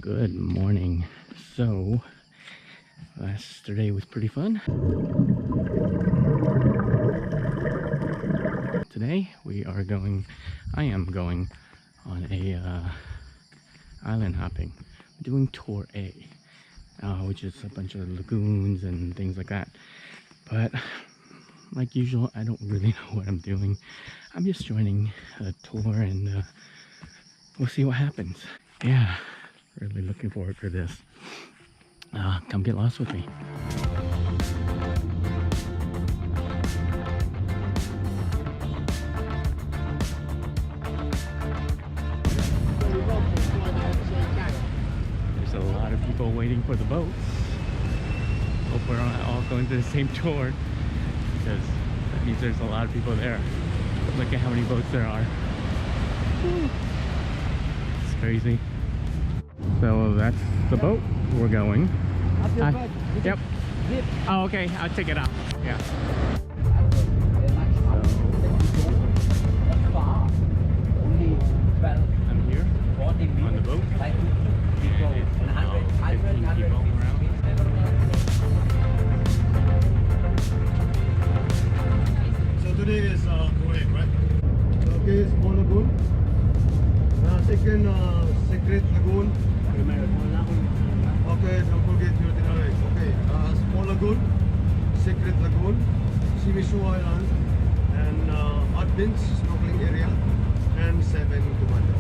Good morning. So, yesterday was pretty fun. Today I am going on a island hopping. I'm doing Tour A, which is a bunch of lagoons and things like that. But like usual, I don't really know what I'm doing. I'm just joining a tour and we'll see what happens. Yeah, really looking forward to this. Come get lost with me. There's a lot of people waiting for the boats. Hope we're all going to the same tour, because that means there's a lot of people there. Look at how many boats there are. Whew. It's crazy. So that's the boat we're going. Yep. Oh, okay. I'll take it out. Yeah. I'm here on the boat. And it's about 15 people around. So today is Korean, right? Okay, Small Lagoon. Second, Secret Lagoon. Okay, don't forget your dinner. Okay, Small Lagoon, Secret Lagoon, Shimizu Island, and Advance snorkeling area, and 7 Commando.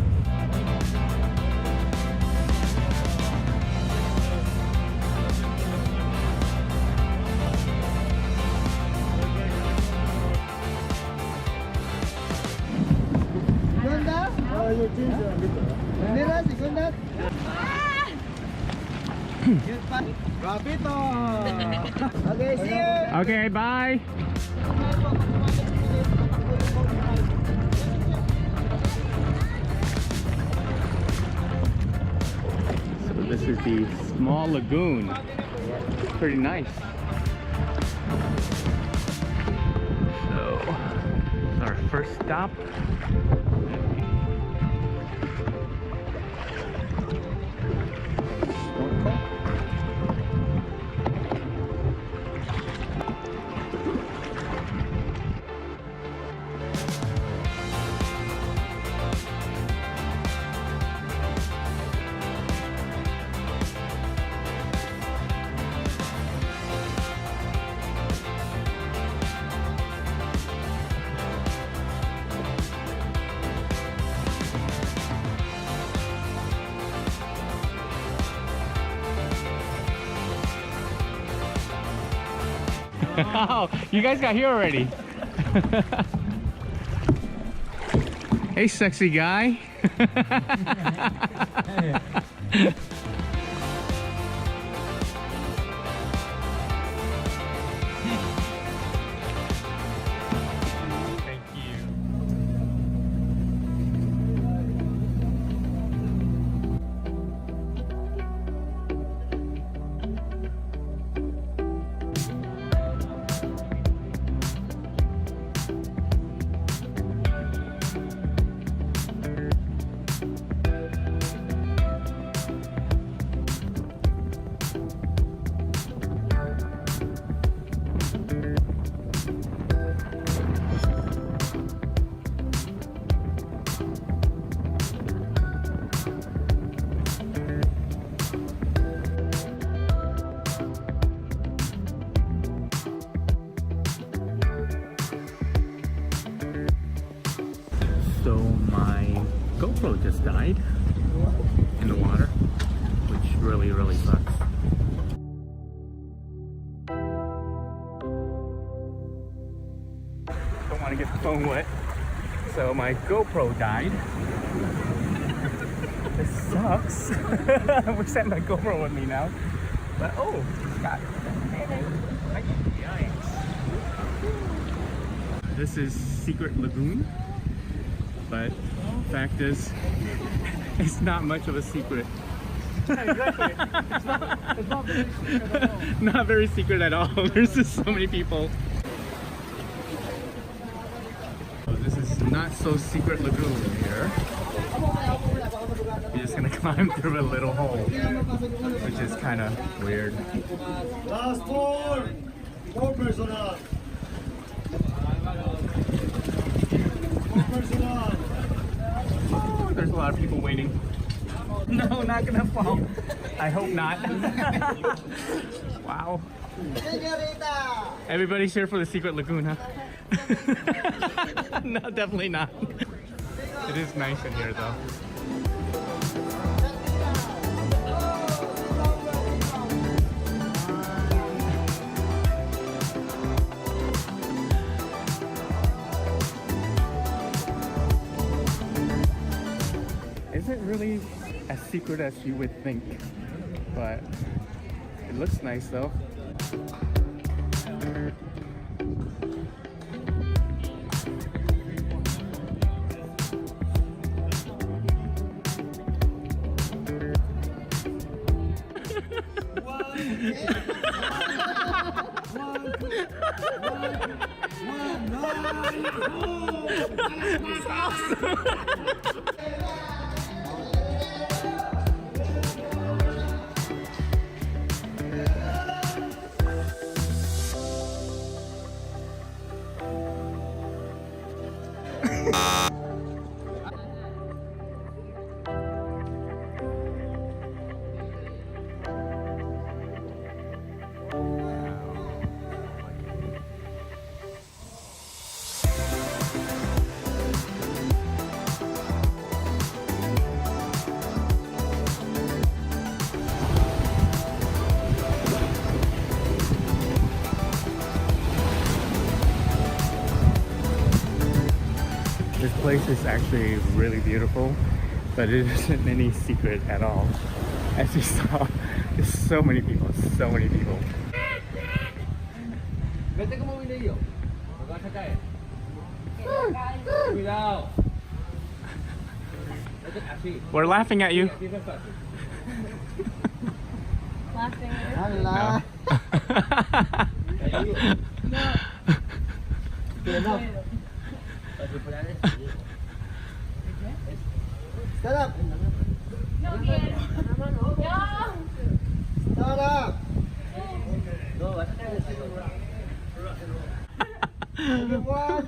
Your change Okay, see you. Okay, bye. So this is the Small Lagoon. It's pretty nice. So, our first stop. Oh, you guys got here already. Hey, sexy guy. Thank you. So my GoPro just died in the water, which really sucks. Don't want to get the phone wet, so my GoPro died. This sucks. I wish I had my GoPro with me now, but oh, got it. Yikes. This is Secret Lagoon. But fact is, it's not much of a secret. Exactly. It's not very secret at all. Not very secret at all. There's just so many people. So this is not so secret lagoon here. You're just gonna climb through a little hole, which is kind of weird. Last four. 4 personal. 4 personal. Oh, there's a lot of people waiting. No, not gonna fall. I hope not. Wow. Everybody's here for the secret lagoon, huh? No, definitely not. It is nice in here though. Isn't really as secret as you would think, but it looks nice though. This place is actually really beautiful, but it isn't any secret at all. As you saw, there's so many people, so many people. We're laughing at you. Laughing. No. Stand up. No, bien. No. Stand up. One,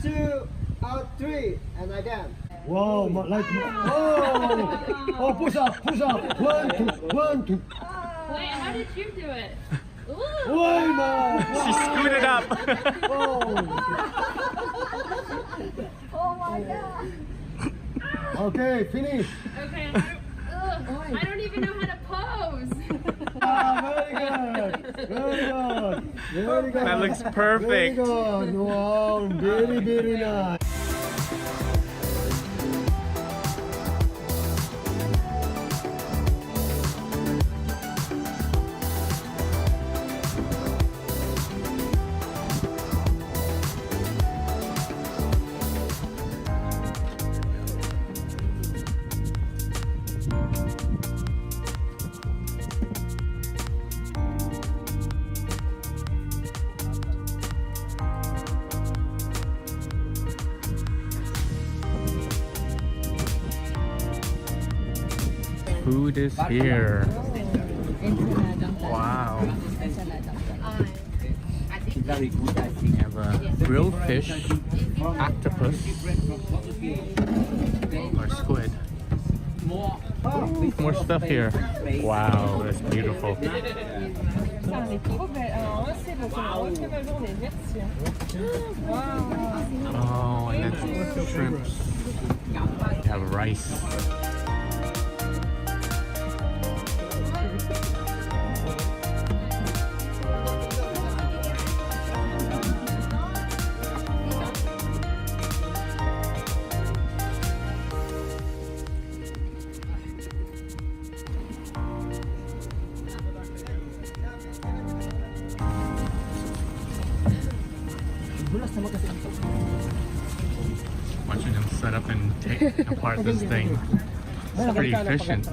two, three, and again. Wow, like oh, push up. 1, 2. Wait, how did you do it? Ooh. Why not? She scooted up. Oh my god. Okay, finish. Okay, I don't even know how to pose. Very good. That looks Very perfect. good. Wow, very nice. Food is here. Wow. We have a grilled fish, octopus, or squid. More stuff here. Wow, that's beautiful. Ça, elle est trop belle. Alors là, c'est votre très belle journée. Merci. Wow. Oh, and that's shrimps. We have rice. Watching them set up and take apart this thing. It's pretty efficient.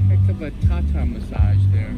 Heck of a Tata massage there.